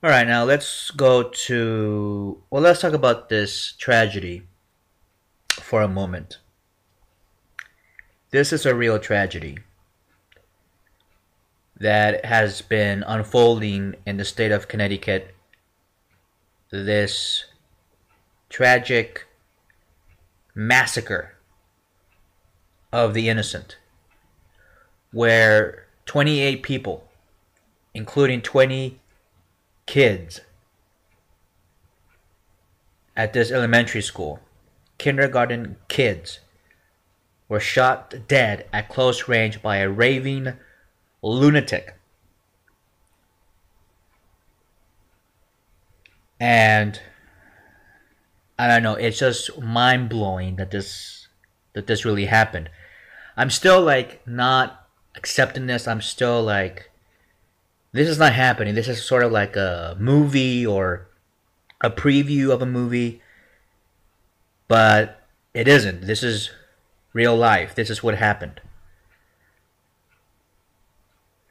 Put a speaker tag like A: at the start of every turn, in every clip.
A: All right, now let's go to. Well, let's talk about this tragedy for a moment. This is a real tragedy that has been unfolding in the state of Connecticut. This tragic massacre of the innocent, where 28 people, including 20 kids, at this elementary school, kindergarten kids, were shot dead at close range by a raving lunatic. And I don't know, it's just mind blowing that this really happened. I'm still like not accepting this. I'm still like, this is not happening. This is sort of like a movie or a preview of a movie, but it isn't. This is real life. This is what happened.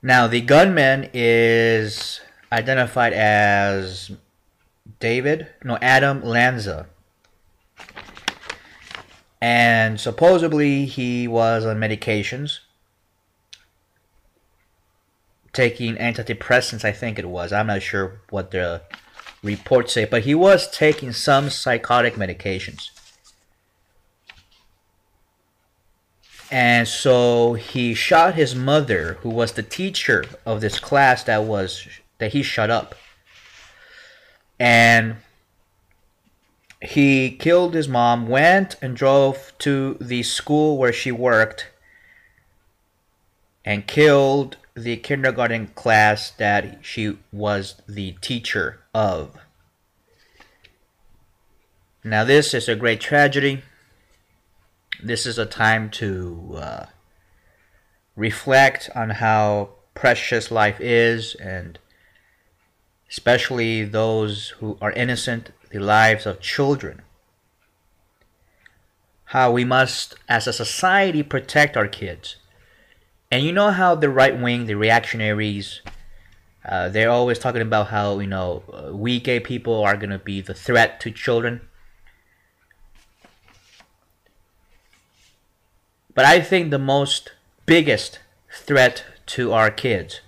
A: Now, the gunman is identified as Adam Lanza. And supposedly he was on medications, taking antidepressants, I think it was. I'm not sure what the reports say, but he was taking some psychotic medications. And so he shot his mother, who was the teacher of this class that he shut up. And he killed his mom, went and drove to the school where she worked, and killed the kindergarten class that she was the teacher of. Now, this is a great tragedy. This is a time to reflect on how precious life is, and especially those who are innocent, the lives of children. How we must, as a society, protect our kids. And you know how the right wing, the reactionaries, they're always talking about how, we gay people are going to be the threat to children. But I think the most biggest threat to our kids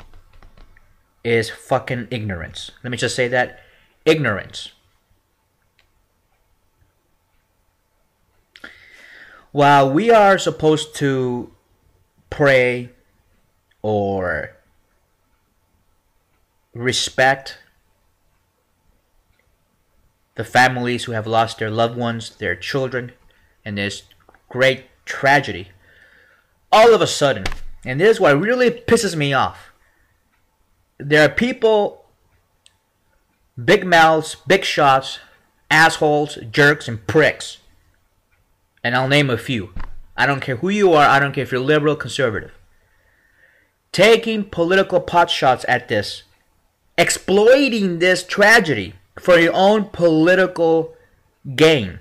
A: is fucking ignorance. Let me just say that. Ignorance. While we are supposed to pray or respect the families who have lost their loved ones, their children, in this great tragedy, all of a sudden, and this is what really pisses me off, there are people, big mouths, big shots, assholes, jerks, and pricks. And I'll name a few. I don't care who you are. I don't care if you're liberal, conservative. Taking political potshots at this. Exploiting this tragedy for your own political gain.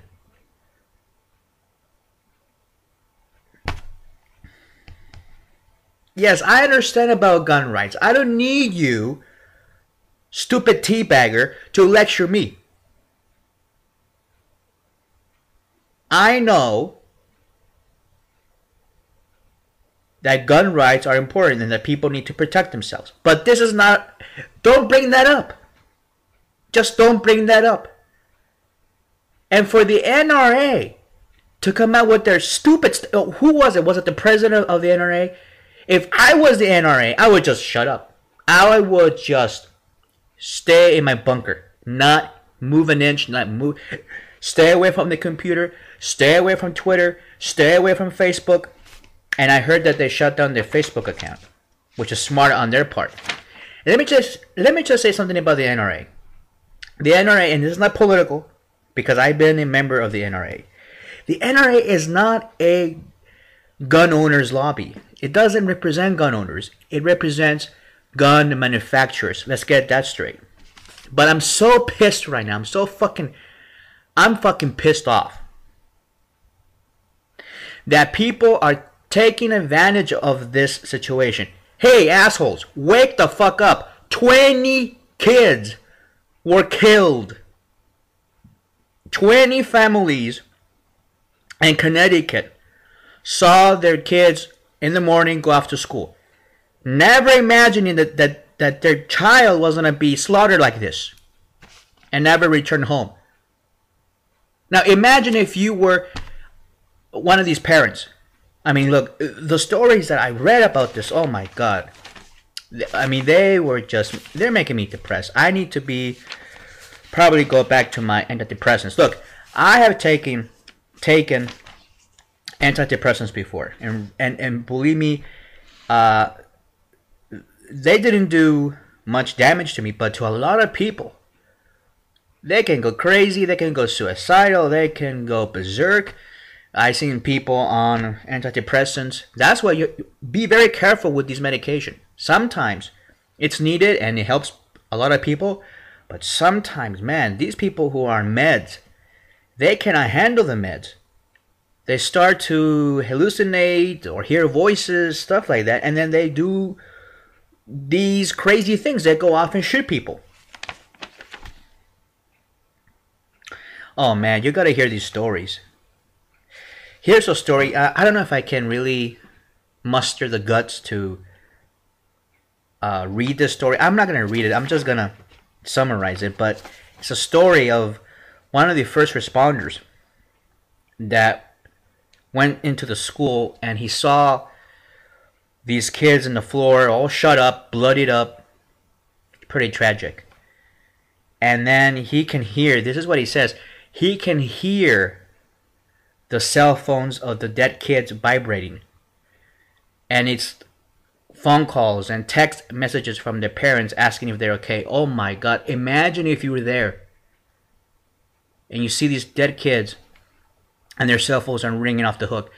A: Yes, I understand about gun rights. I don't need you, stupid teabagger, to lecture me. I know that gun rights are important and that people need to protect themselves. But this is not... Don't bring that up. Just don't bring that up. And for the NRA to come out with their stupid... Who was it? Was it the president of the NRA? If I was the NRA, I would just shut up. I would just stay in my bunker. Not move an inch, not move... Stay away from the computer. Stay away from Twitter. Stay away from Facebook. And I heard that they shut down their Facebook account, which is smart on their part. And let me just say something about the NRA. The NRA, and this is not political, because I've been a member of the NRA. The NRA is not a gun owners lobby. It doesn't represent gun owners. It represents gun manufacturers. Let's get that straight. But I'm so pissed right now. I'm fucking pissed off that people are taking advantage of this situation. Hey, assholes, wake the fuck up. 20 kids were killed. 20 families in Connecticut saw their kids in the morning go off to school, never imagining that their child was going to be slaughtered like this and never return home. Now imagine if you were one of these parents. I mean, look, the stories that I read about this, oh my God. I mean, they're making me depressed. I need to probably go back to my antidepressants. Look, I have taken antidepressants before, and believe me, they didn't do much damage to me, but to a lot of people, they can go crazy, they can go suicidal, they can go berserk. I've seen people on antidepressants. That's why you be very careful with these medication. Sometimes it's needed and it helps a lot of people, but sometimes, man, these people who are on meds, they cannot handle the meds. They start to hallucinate or hear voices, stuff like that, and then they do these crazy things that go off and shoot people. Oh man, you gotta hear these stories. Here's a story. I don't know if I can really muster the guts to read this story. I'm not gonna read it. I'm just gonna summarize it. But it's a story of one of the first responders that went into the school, and he saw these kids in the floor all shut up, bloodied up. Pretty tragic. And then he can hear, this is what he says, he can hear the cell phones of the dead kids vibrating. And it's phone calls and text messages from their parents asking if they're okay. Oh my God, imagine if you were there and you see these dead kids and their cell phones are ringing off the hook.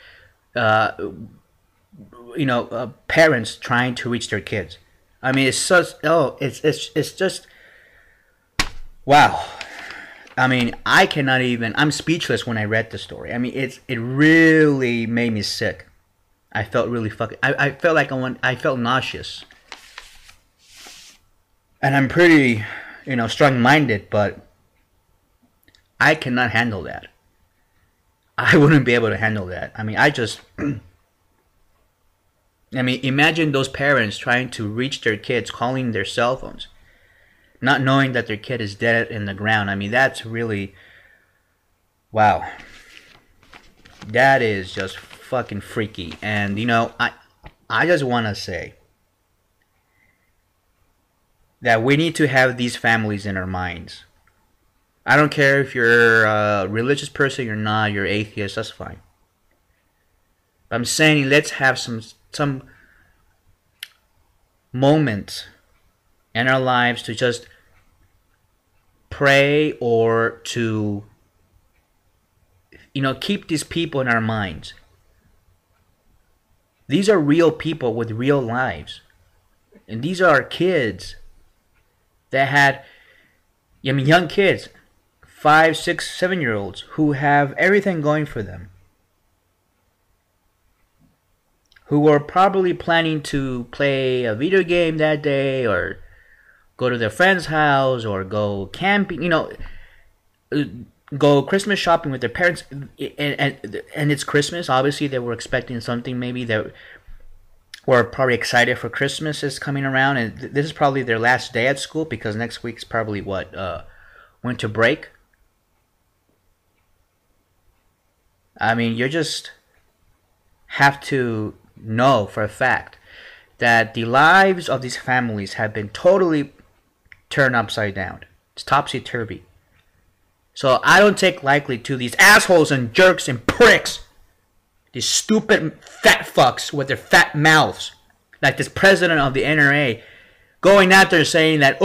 A: Parents trying to reach their kids. I mean, it's such, it's just, wow. I mean, I'm speechless when I read the story. I mean, it really made me sick. I felt really I felt like I felt nauseous. And I'm pretty, strong-minded, but I cannot handle that. I wouldn't be able to handle that. I mean, imagine those parents trying to reach their kids, calling their cell phones, not knowing that their kid is dead in the ground. I mean, that's really, wow. That is just fucking freaky. And, I just want to say that we need to have these families in our minds. I don't care if you're a religious person or not, you're atheist, that's fine. But I'm saying let's have some moments in our lives to just pray or to, keep these people in our minds. These are real people with real lives. And these are kids that had, young kids, 5, 6, 7-year-olds who have everything going for them. Who were probably planning to play a video game that day or go to their friend's house or go camping, go Christmas shopping with their parents. And it's Christmas. Obviously, they were expecting something. Maybe they were probably excited for Christmas is coming around. And this is probably their last day at school because next week's probably winter break. I mean, you just have to know for a fact that the lives of these families have been totally turned upside down. It's topsy-turvy. So I don't take lightly to these assholes and jerks and pricks. These stupid fat fucks with their fat mouths. Like this president of the NRA going out there saying that,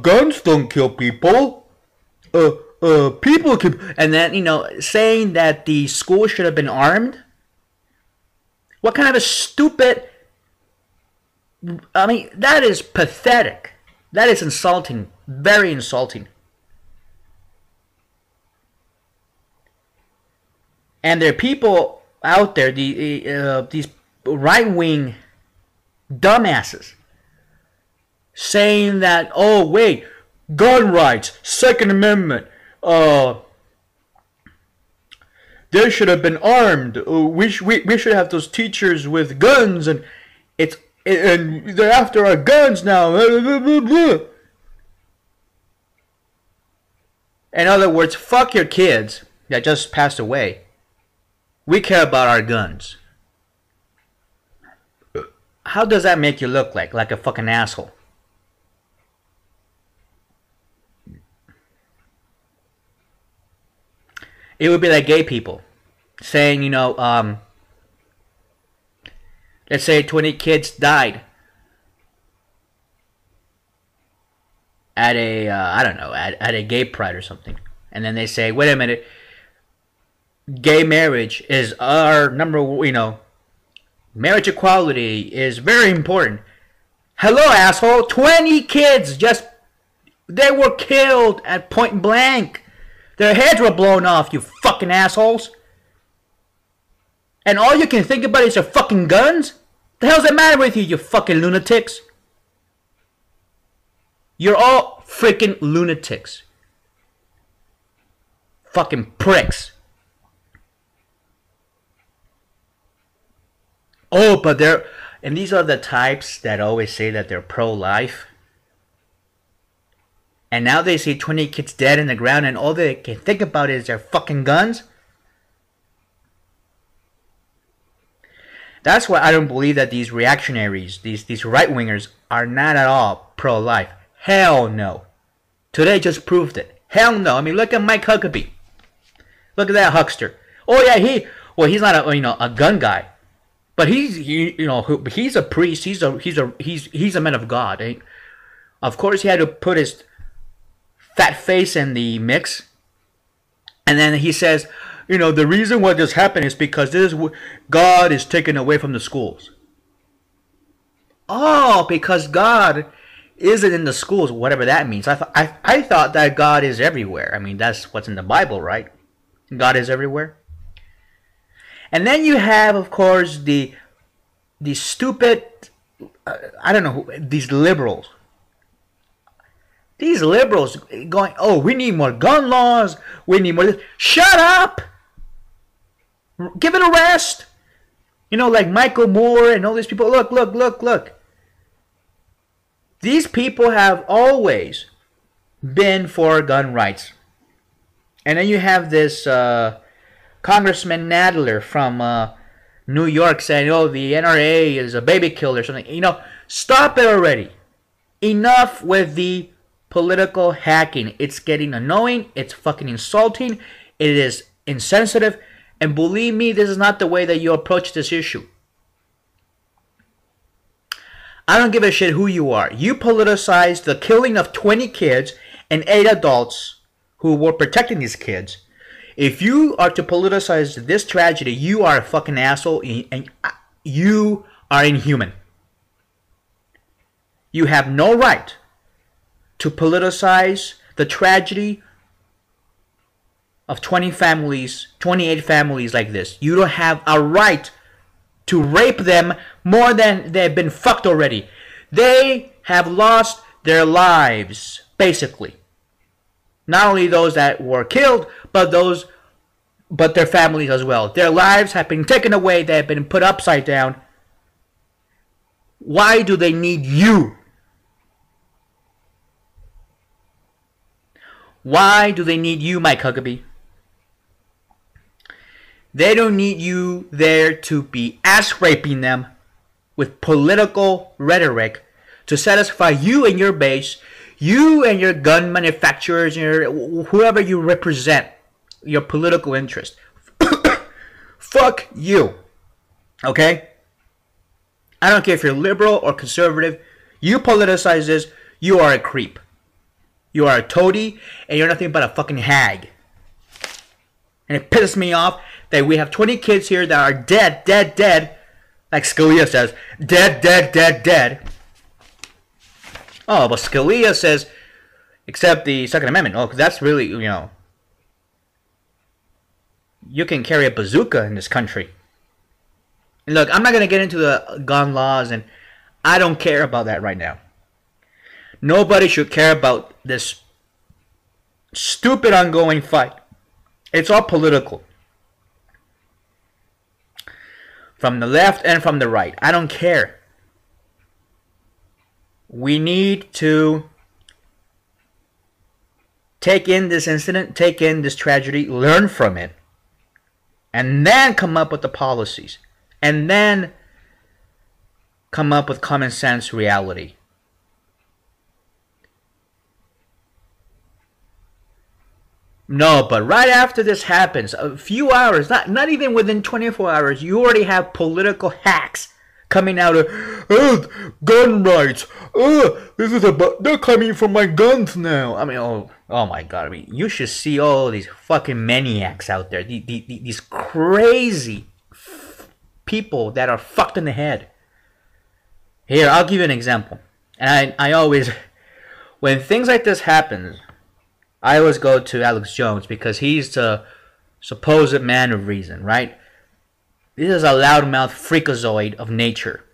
A: guns don't kill people. People can... And then, saying that the school should have been armed. What kind of a stupid... I mean, that is pathetic. That is insulting. Very insulting. And there are people out there, these right-wing dumbasses, saying that, oh wait, gun rights, Second Amendment, they should have been armed. We should have those teachers with guns, and and they're after our guns now. In other words, fuck your kids that just passed away. We care about our guns. How does that make you look like? Like a fucking asshole. It would be like gay people saying, let's say 20 kids died at a, at a gay pride or something. And then they say, wait a minute, gay marriage is our marriage equality is very important. Hello, asshole. 20 kids they were killed at point blank. Their heads were blown off, you fucking assholes. And all you can think about is your fucking guns? The hell's the matter with you, you fucking lunatics? You're all freaking lunatics. Fucking pricks. Oh, but and these are the types that always say that they're pro-life. And now they see 20 kids dead in the ground and all they can think about is their fucking guns? That's why I don't believe that these reactionaries, these right-wingers, are not at all pro-life. Hell no. Today just proved it. Hell no. I mean, look at Mike Huckabee. Look at that huckster. Oh yeah, he's not a gun guy. But he's a priest. He's a man of God. Eh? Of course, he had to put his fat face in the mix, and then he says, the reason why this happened is because God is taken away from the schools. Oh, because God isn't in the schools, whatever that means. I thought that God is everywhere. I mean, that's what's in the Bible, right? God is everywhere. And then you have, of course, the stupid, these liberals. These liberals going, oh, we need more gun laws. We need more. Shut up! Give it a rest. Like Michael Moore and all these people. Look. These people have always been for gun rights. And then you have this Congressman Nadler from New York saying, oh, the NRA is a baby killer or something. Stop it already. Enough with the political hacking. It's getting annoying. It's fucking insulting. It is insensitive. And believe me, this is not the way that you approach this issue. I don't give a shit who you are. You politicized the killing of 20 kids and 8 adults who were protecting these kids. If you are to politicize this tragedy, you are a fucking asshole and you are inhuman. You have no right to politicize the tragedy of 28 families like this. You don't have a right to rape them more than they've been fucked already. They have lost their lives, basically. Not only those that were killed, but their families as well. Their lives have been taken away. They have been put upside down. Why do they need you? Why do they need you, Mike Huckabee? They don't need you there to be ass-raping them with political rhetoric to satisfy you and your base, you and your gun manufacturers, whoever you represent, your political interest. Fuck you. Okay? I don't care if you're liberal or conservative. You politicize this, you are a creep. You are a toady, and you're nothing but a fucking hag. And it pisses me off that we have 20 kids here that are dead, like Scalia says, dead. Oh, but Scalia says, except the Second Amendment. Oh, because that's really, you can carry a bazooka in this country. And look, I'm not going to get into the gun laws, and I don't care about that right now. Nobody should care about this stupid ongoing fight. It's all political. From the left and from the right. I don't care. We need to take in this incident, take in this tragedy, learn from it, and then come up with the policies. And then come up with common sense reality. No, but right after this happens, a few hours, not even within 24 hours, you already have political hacks coming out of, oh, gun rights. Oh, they're coming for my guns now. I mean, oh my God. I mean, you should see all these fucking maniacs out there. These crazy people that are fucked in the head. Here, I'll give you an example. And I always, when things like this happen, I always go to Alex Jones because he's the supposed man of reason, right? This is a loudmouth freakazoid of nature.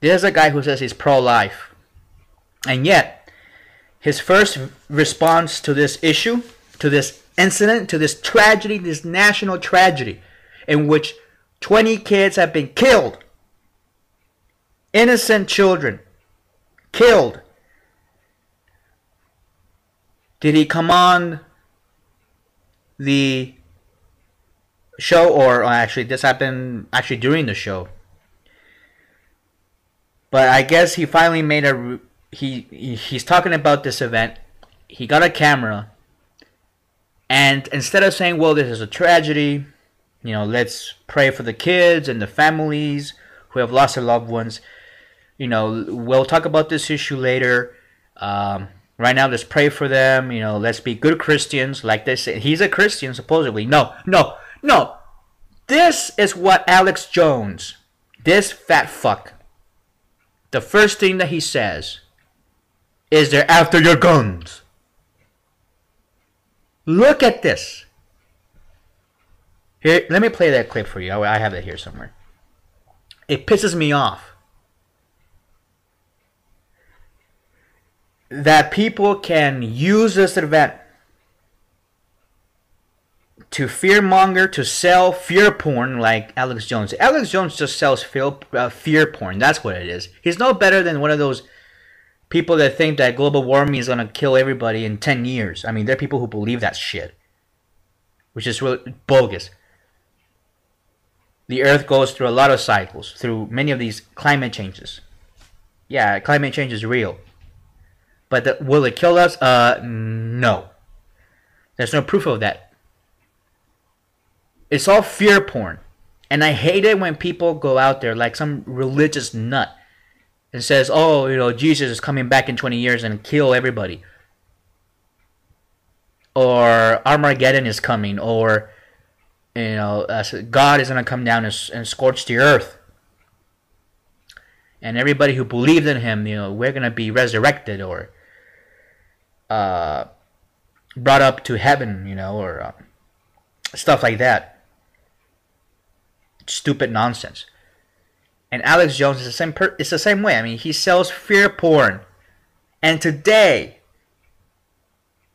A: This is a guy who says he's pro-life. And yet, his first response to this issue, to this incident, to this tragedy, this national tragedy, in which 20 kids have been killed, innocent children killed, did he come on the show, or actually this happened actually during the show, but I guess he finally made he's talking about this event. He got a camera, and instead of saying, well, this is a tragedy, let's pray for the kids and the families who have lost their loved ones, we'll talk about this issue later, right now, let's pray for them. Let's be good Christians, like they say. He's a Christian, supposedly. No. This is what Alex Jones, this fat fuck, the first thing that he says is they're after your guns. Look at this. Here, let me play that clip for you. I have it here somewhere. It pisses me off that people can use this event to fearmonger, to sell fear porn like Alex Jones. Alex Jones just sells fear porn. That's what it is. He's no better than one of those people that think that global warming is going to kill everybody in 10 years. I mean, there are people who believe that shit, which is really bogus. The Earth goes through a lot of cycles, through many of these climate changes. Yeah, climate change is real. But will it kill us? No. There's no proof of that. It's all fear porn. And I hate it when people go out there like some religious nut and says, oh, Jesus is coming back in 20 years and kill everybody. Or Armageddon is coming. Or, God is going to come down and scorch the earth. And everybody who believed in him, we're going to be resurrected or brought up to heaven, or stuff like that. Stupid nonsense. And Alex Jones is it's the same way. I mean, he sells fear porn. And today,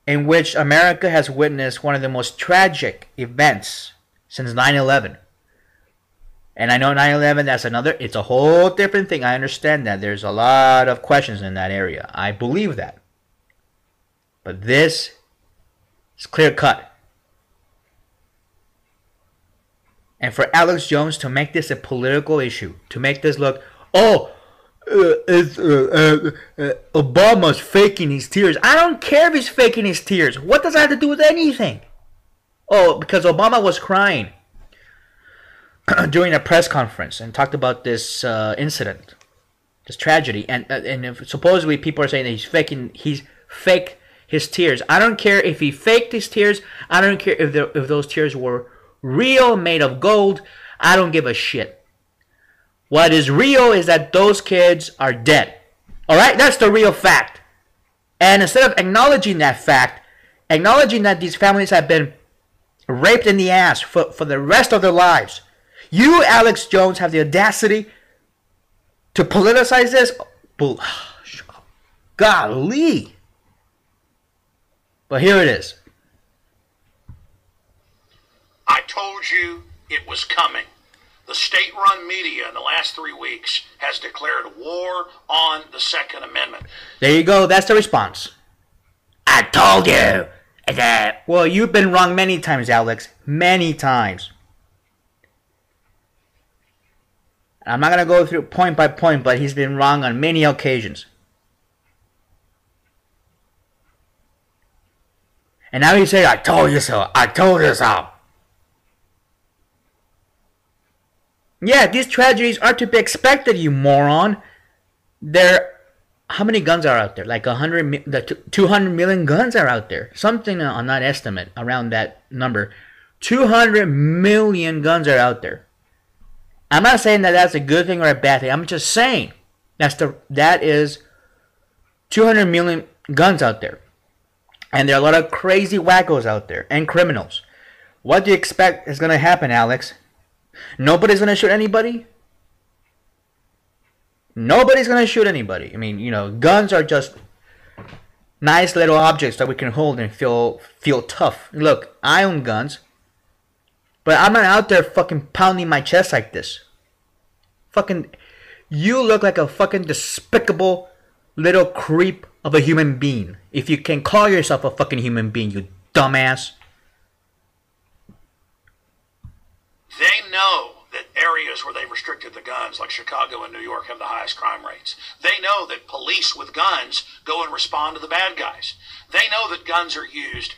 A: in which America has witnessed one of the most tragic events since 9/11. And I know 9/11, it's a whole different thing. I understand that. There's a lot of questions in that area. I believe that. But this is clear cut. And for Alex Jones to make this a political issue, to make this look, Obama's faking his tears. I don't care if he's faking his tears. What does that have to do with anything? Oh, because Obama was crying during a press conference and talked about this incident, this tragedy, and if supposedly people are saying that he's faked his tears. I don't care if he faked his tears. I don't care if those tears were real, made of gold. I don't give a shit. What is real is that those kids are dead. All right, that's the real fact. And instead of acknowledging that fact, acknowledging that these families have been raped in the ass for the rest of their lives, you, Alex Jones, have the audacity to politicize this? Golly. But here it is.
B: I told you it was coming. The state-run media in the last 3 weeks has declared war on the Second Amendment.
A: There you go. That's the response. I told you. Well, you've been wrong many times, Alex. Many times. I'm not going to go through point by point, but he's been wrong on many occasions. And now he's saying, I told you so. I told you so. Yeah, these tragedies are to be expected, you moron. How many guns are out there? Like 200 million guns are out there. Something on that estimate, around that number. 200 million guns are out there. I'm not saying that that's a good thing or a bad thing. I'm just saying that is 200 million guns out there. And there are a lot of crazy wackos out there and criminals. What do you expect is going to happen, Alex? Nobody's going to shoot anybody? Nobody's going to shoot anybody. I mean, guns are just nice little objects that we can hold and feel tough. Look, I own guns. But I'm not out there fucking pounding my chest like this. You look like a fucking despicable little creep of a human being. If you can call yourself a fucking human being, you dumbass.
B: They know that areas where they've restricted the guns, like Chicago and New York, have the highest crime rates. They know that police with guns go and respond to the bad guys. They know that guns are used.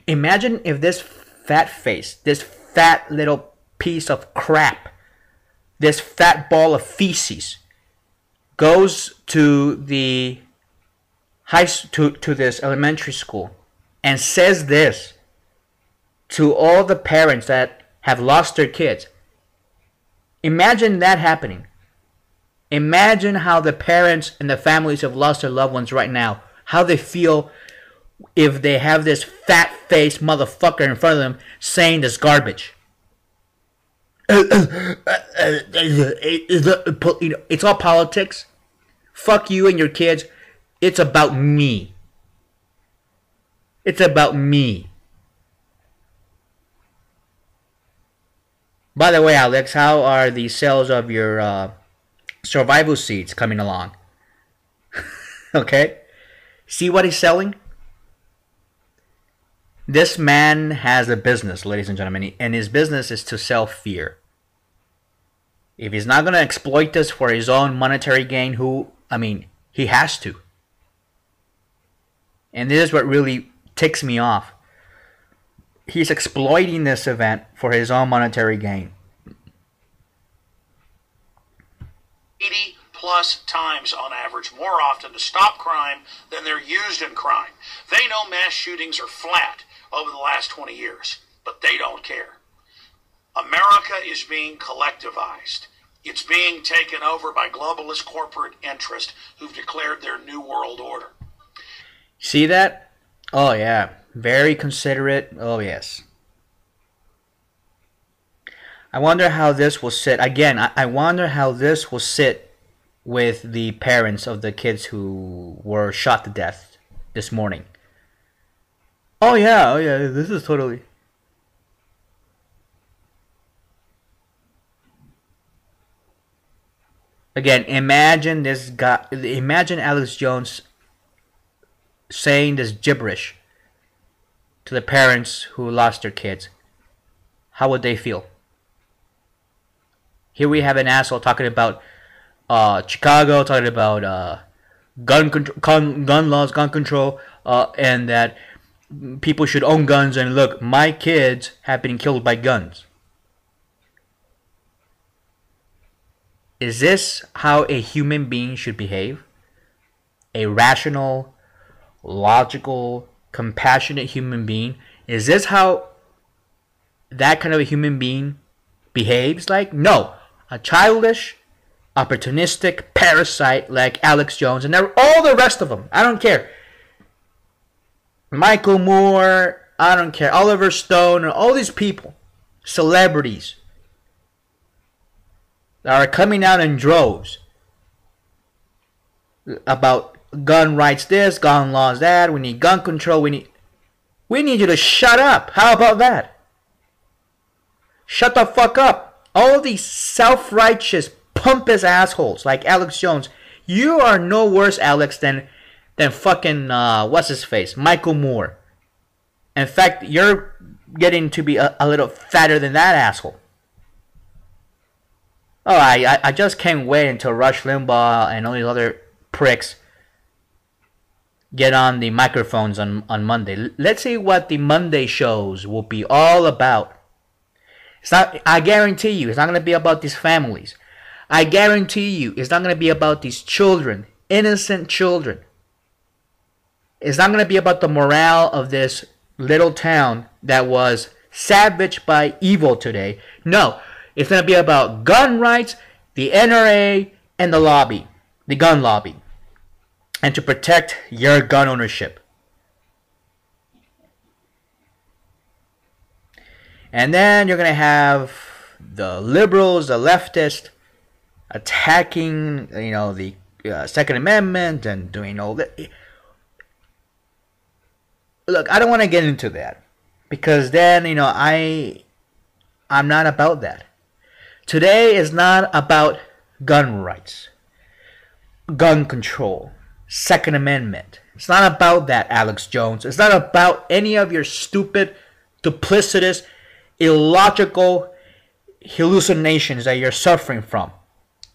A: Imagine if this fat little piece of crap, this fat ball of feces, goes to the to this elementary school and says this to all the parents that have lost their kids. Imagine that happening. Imagine how the parents and the families who have lost their loved ones right now, how they feel if they have this fat-faced motherfucker in front of them saying this garbage. It's all politics. Fuck you and your kids. It's about me. It's about me. By the way, Alex, how are the sales of your survival seats coming along? Okay? See what he's selling? This man has a business, ladies and gentlemen, and his business is to sell fear. If he's not going to exploit this for his own monetary gain, he has to. And this is what really ticks me off. He's exploiting this event for his own monetary gain.
B: 80 plus times on average more often to stop crime than they're used in crime. They know mass shootings are flat over the last 20 years, but they don't care. America is being collectivized. It's being taken over by globalist corporate interest who've declared their new world order.
A: See that? Oh, yeah. Very considerate. Oh, yes. I wonder how this will sit. Again, I wonder how this will sit with the parents of the kids who were shot to death this morning. Oh, yeah. This is totally... Again, imagine this guy... Imagine Alex Jones saying this gibberish to the parents who lost their kids. How would they feel? Here we have an asshole talking about Chicago, talking about gun laws, gun control, and that people should own guns. And look, my kids have been killed by guns. Is this how a human being should behave? A rational, logical, compassionate human being? Is this how that kind of a human being behaves like? No. A childish, opportunistic parasite like Alex Jones and all the rest of them. I don't care. Michael Moore, I don't care. Oliver Stone, all these people, celebrities, that are coming out in droves about gun rights this, gun laws that, we need gun control, we need you to shut up. How about that? Shut the fuck up. All these self-righteous, pompous assholes like Alex Jones. You are no worse, Alex, than fucking, what's his face? Michael Moore. In fact, you're getting to be a little fatter than that asshole. Oh, I just can't wait until Rush Limbaugh and all these other pricks get on the microphones on Monday. Let's see what the Monday shows will be all about. It's not, I guarantee you, it's not going to be about these families. I guarantee you, it's not going to be about these children, innocent children. It's not going to be about the morale of this little town that was savaged by evil today. No, it's going to be about gun rights, the NRA, and the lobby, the gun lobby, and to protect your gun ownership. And then you're going to have the liberals, the leftists, attacking, the Second Amendment and doing all that. Look, I don't want to get into that because then, I'm not about that. Today is not about gun rights, gun control, Second Amendment. It's not about that, Alex Jones. It's not about any of your stupid, duplicitous, illogical hallucinations that you're suffering from.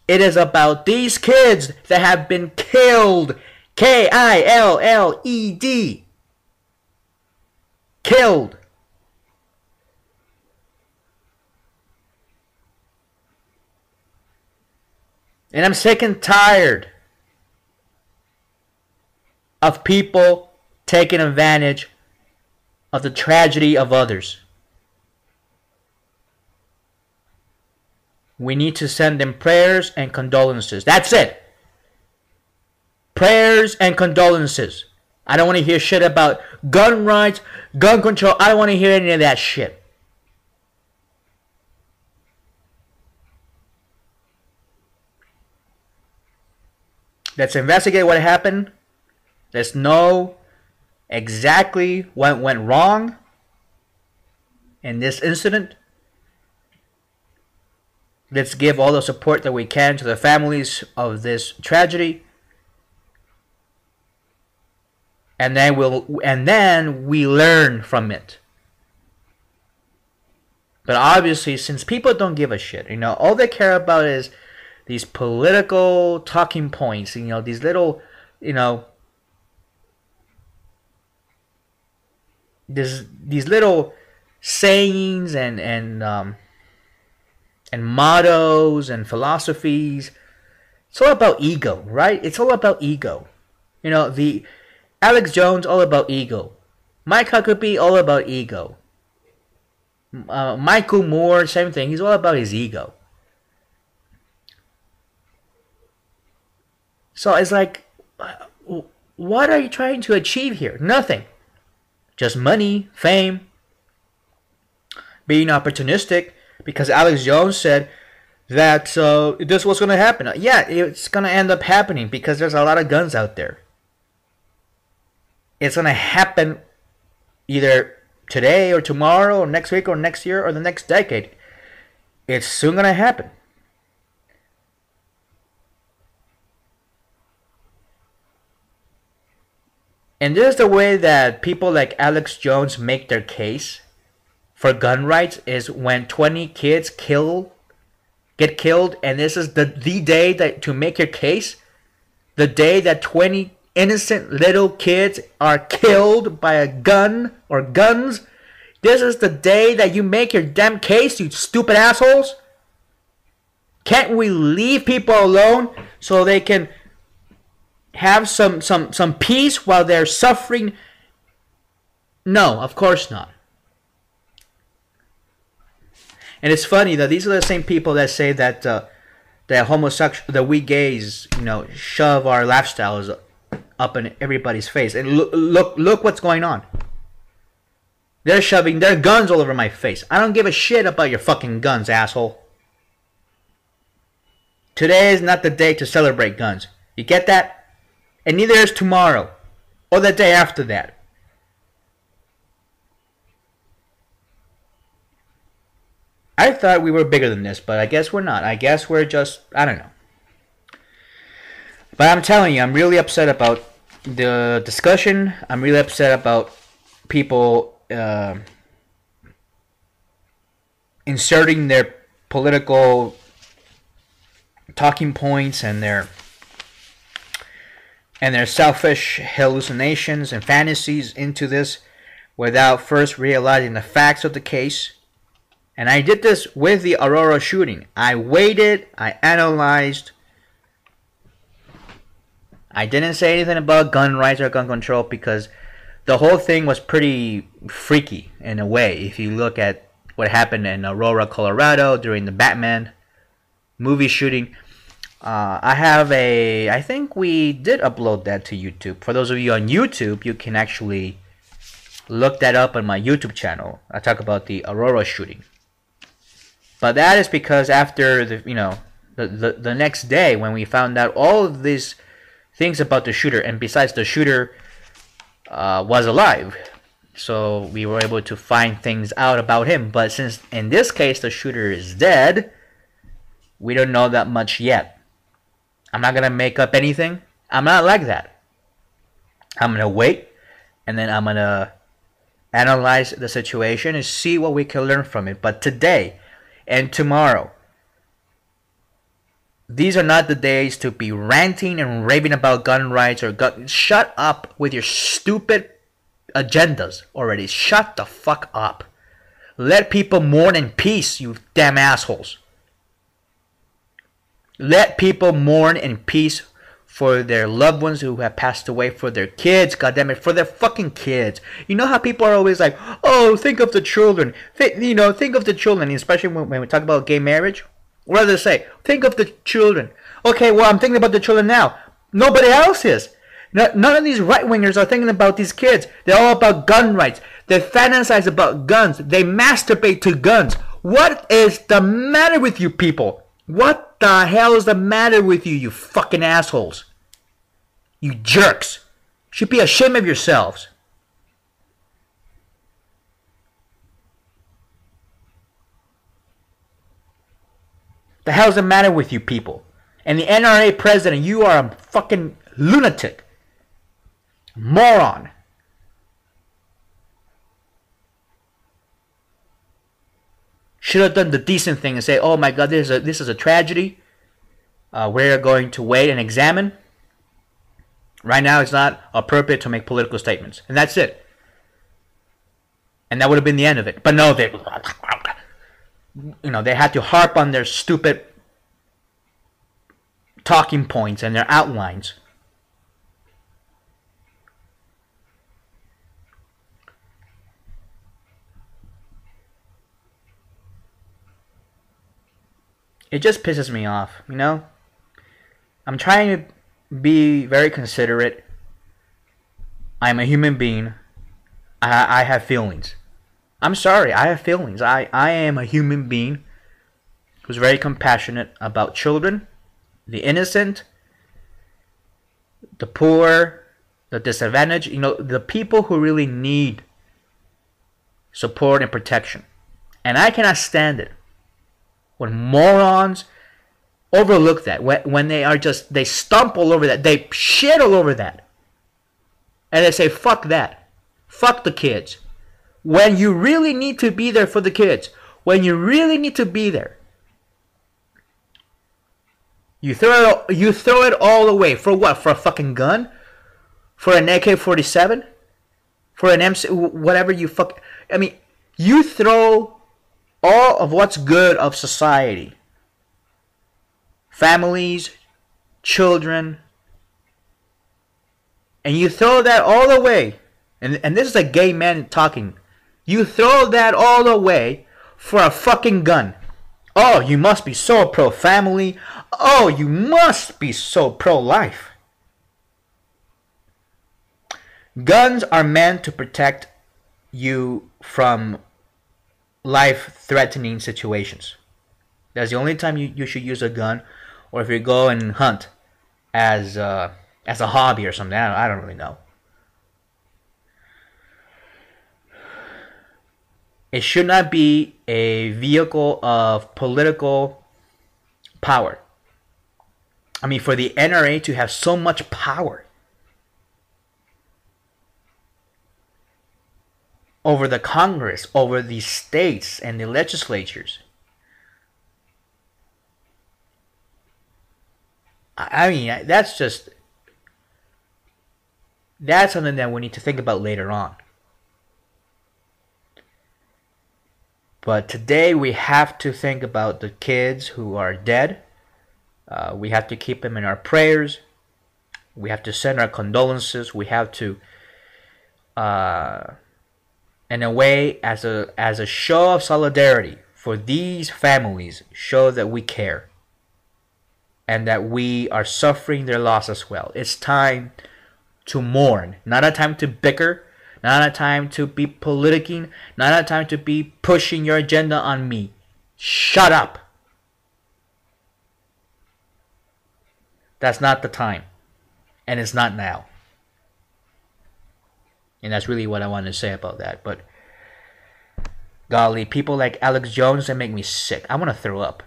A: It is about these kids that have been killed. Killed. Killed. And I'm sick and tired of people taking advantage of the tragedy of others. We need to send them prayers and condolences. That's it. Prayers and condolences. I don't want to hear shit about gun rights, gun control. I don't want to hear any of that shit. Let's investigate what happened. Let's know exactly what went wrong in this incident. Let's give all the support that we can to the families of this tragedy. And then we learn from it. But obviously, since people don't give a shit, all they care about is these political talking points, these little, these little sayings and mottos and philosophies. It's all about ego, right? It's all about ego. The Alex Jones, all about ego. Mike Huckabee, all about ego. Michael Moore, same thing. He's all about his ego. So it's like, what are you trying to achieve here? Nothing. Just money, fame, being opportunistic. Because Alex Jones said that this was going to happen. Yeah, it's going to end up happening because there's a lot of guns out there. It's going to happen either today or tomorrow or next week or next year or the next decade. It's soon going to happen. And this is the way that people like Alex Jones make their case for gun rights, is when 20 kids get killed, and this is the day that to make your case, the day that 20 innocent little kids are killed by a gun or guns. This is the day that you make your damn case, you stupid assholes. Can't we leave people alone so they can have some peace while they're suffering? No, of course not. And it's funny that these are the same people that say that that we gays, shove our lifestyles up in everybody's face. And look what's going on. They're shoving their guns all over my face. I don't give a shit about your fucking guns, asshole. Today is not the day to celebrate guns. You get that? And neither is tomorrow or the day after that. I thought we were bigger than this, but I guess we're not. I guess we're just, I don't know. But I'm telling you, I'm really upset about the discussion. I'm really upset about people inserting their political talking points and their selfish hallucinations and fantasies into this without first realizing the facts of the case. And I did this with the Aurora shooting. I waited, I analyzed. I didn't say anything about gun rights or gun control because the whole thing was pretty freaky in a way. If you look at what happened in Aurora, Colorado during the Batman movie shooting. I think we did upload that to YouTube. For those of you on YouTube, you can actually look that up on my YouTube channel. I talk about the Aurora shooting. But that is because after the next day when we found out all of these things about the shooter, and besides the shooter was alive, so we were able to find things out about him. But since in this case the shooter is dead, we don't know that much yet. I'm not gonna make up anything. I'm not like that. I'm gonna wait, and then I'm gonna analyze the situation and see what we can learn from it. But today and tomorrow, these are not the days to be ranting and raving about gun rights or gun. Shut up with your stupid agendas already. Shut the fuck up. Let people mourn in peace, you damn assholes. Let people mourn in peace for their loved ones who have passed away, for their kids, goddammit, for their fucking kids. You know how people are always like, oh, think of the children. Think of the children, especially when we talk about gay marriage. What do they say? Think of the children. Okay, well, I'm thinking about the children now. Nobody else is. None of these right-wingers are thinking about these kids. They're all about gun rights. They fantasize about guns. They masturbate to guns. What is the matter with you people? What the hell is the matter with you, you fucking assholes? You jerks. Should be ashamed of yourselves. The hell's the matter with you people? And the NRA president, you are a fucking lunatic. Moron. Should have done the decent thing and say, oh my god, this is a tragedy. We're going to wait and examine. Right now it's not appropriate to make political statements. And that's it. And that would have been the end of it. But no, they had to harp on their stupid talking points and their outlines. It just pisses me off, you know? I'm trying to be very considerate. I'm a human being. I have feelings. I'm sorry, I have feelings. I am a human being who's very compassionate about children, the innocent, the poor, the disadvantaged, the people who really need support and protection. And I cannot stand it when morons overlook that, when they stomp all over that, they shit all over that, and they say, fuck that, fuck the kids. When you really need to be there for the kids, when you really need to be there, you throw it all away. For what? For a fucking gun? For an AK-47? For an MC, whatever you fuck. I mean, you throw all of what's good of society, families, children, and you throw that all away. And this is a gay man talking. You throw that all away for a fucking gun. Oh, you must be so pro-family. Oh, you must be so pro-life. Guns are meant to protect you from life-threatening situations. That's the only time you should use a gun, or if you go and hunt as as a hobby or something. I don't really know. It should not be a vehicle of political power. I mean, for the NRA to have so much power over the Congress, over the states and the legislatures. I mean, that's something that we need to think about later on. But today we have to think about the kids who are dead. We have to keep them in our prayers. We have to send our condolences. We have to, in a way, as a show of solidarity for these families, show that we care and that we are suffering their loss as well. It's time to mourn, not a time to bicker, not a time to be politicking, not a time to be pushing your agenda on me. Shut up. That's not the time. And it's not now. And that's really what I wanted to say about that. But golly, people like Alex Jones, they make me sick. I want to throw up.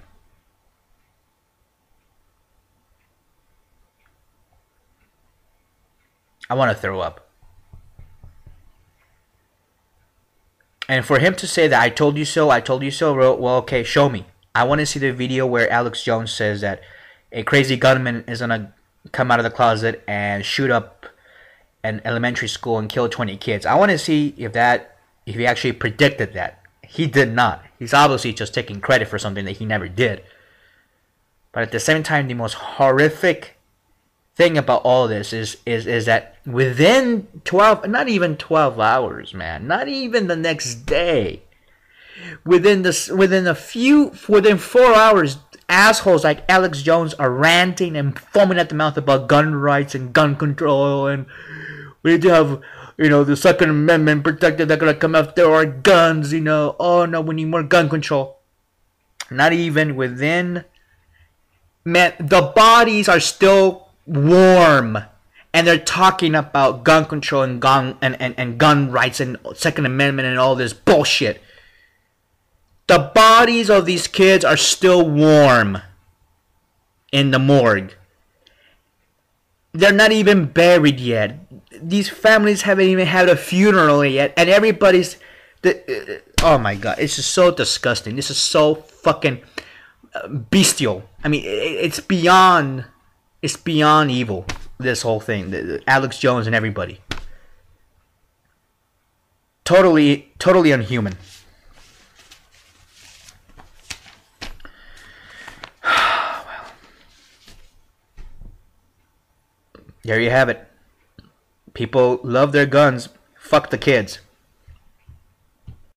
A: I want to throw up. And for him to say that I told you so, well, okay, show me. I want to see the video where Alex Jones says that a crazy gunman is going to come out of the closet and shoot up an elementary school and kill 20 kids. I want to see if he actually predicted that. He did not. He's obviously just taking credit for something that he never did. But at the same time, the most horrific thing about all this is that within 12, not even 12 hours, man, not even the next day, within 4 hours, assholes like Alex Jones are ranting and foaming at the mouth about gun rights and gun control, and we need to have, the Second Amendment protected. They're gonna come after our guns, Oh no, we need more gun control. Not even within, man, the bodies are still warm, and they're talking about gun control and gun rights and Second Amendment and all this bullshit. The bodies of these kids are still warm in the morgue. They're not even buried yet. These families haven't even had a funeral yet, and everybody's oh my god, it's just so disgusting. This is so fucking bestial. I mean, it's beyond evil, this whole thing. Alex Jones and everybody. Totally unhuman. Well, there you have it. People love their guns. Fuck the kids.